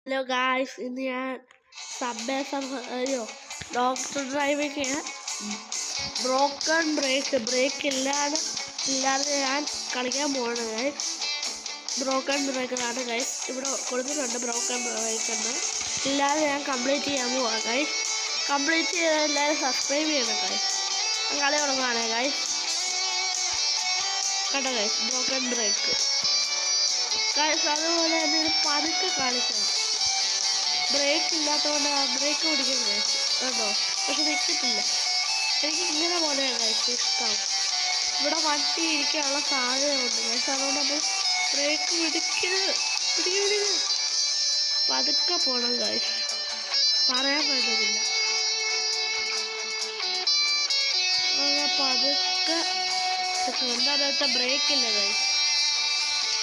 Hello guys, ഇന്ന് ഞാൻ doctor driving broken break ഇല്ലാതെ ഞാൻ കളിക്കാൻ പോവാണ് ഗൈസ്. ബ്രോക്കൺ ബ്രേക്കാണ് ഗൈസ്, ഇവിടെ കൊടുത്തിട്ടുണ്ട്. ബ്രോക്കൺ ബ്രേക്ക് എന്ന് ഇല്ലാതെ ഞാൻ കംപ്ലീറ്റ് ചെയ്യാൻ പോവാം ഗൈസ്. കംപ്ലീറ്റ് ചെയ്താൽ എല്ലാവരും സബ്സ്ക്രൈബ് ചെയ്യണം ഗൈസ്. കളി തുടങ്ങുകയാണ് ഗൈസ്. കണ്ടോ ഗൈസ്, ബ്രോക്കൺ ബ്രേക്ക് ഗൈസ്. അതുപോലെ തന്നെ ഇത് പതുക്കെ കാണിക്കണം. ബ്രേക്ക് ഇല്ലാത്തതുകൊണ്ട് ബ്രേക്ക് പിടിക്കണം ഗൈസ്. കണ്ടോ, പക്ഷെ നിൽക്കത്തില്ല. എനിക്ക് ഇങ്ങനെ പോലെയാണ് ഗൈസ് ഇഷ്ടം. ഇവിടെ വണ്ടി ഇരിക്കാനുള്ള സാധ്യതയുണ്ട് ഗൈസ്. അതുകൊണ്ട് നമ്മൾ ബ്രേക്ക് പിടിക്കരുത്. പതുക്കെ പോകണം ഗൈസ്, പറയാൻ പറ്റത്തില്ല. പതുക്കെ എന്താണെന്ന് വെച്ചാൽ ബ്രേക്കില്ല ഗൈസ്,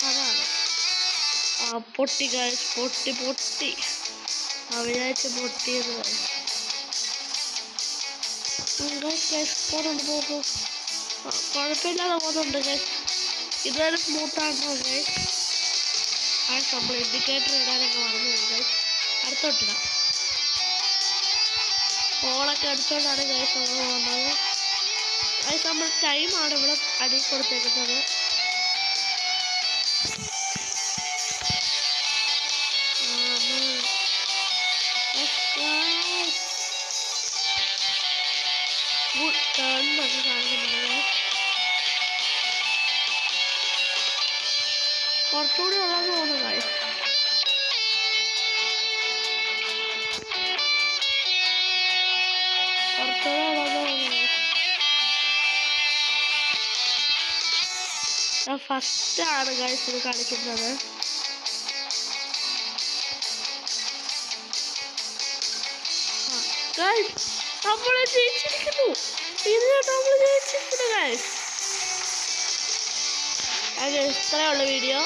അതാണ്. പൊട്ടി ഗൈസ്, പൊട്ടി വിചാരിച്ച് പൊട്ടിയത് പോകുന്നു. കുഴപ്പമില്ലാതെ പോകുന്നുണ്ട് ഗൈസ്. ഇതുവരെ സ്മൂത്താണോ ഗൈസ്? നമ്മൾ ഇൻഡിക്കേറ്റർ ഇടാനൊക്കെ മറന്നു ഗൈസ്. അടുത്തോട്ടിടാം. ഹോളൊക്കെ അടിച്ചോണ്ടാണ് ഗൈസ് നമ്മൾ പോകുന്നത് ഗൈസ്. നമ്മൾ ടൈമാണ് ഇവിടെ അടി കൊടുത്തേക്കുന്നത്. ടേണൊക്കെ കാണിക്കുന്നുണ്ട്. കുറച്ചുകൂടി ഉള്ളത് തോന്നുന്നു ഗൈസ്. കുറച്ചുകൂടി ഉള്ളത് ഫസ്റ്റ് ആണ് ഗൈസ് ഇത് കളിക്കുന്നത്. നമ്മൾ ജയിച്ചിരിക്കുന്നു. നമ്മൾ ജയിച്ചിരിക്കുന്നു ഗൈസ്. ഇത്രയുള്ള വീഡിയോ.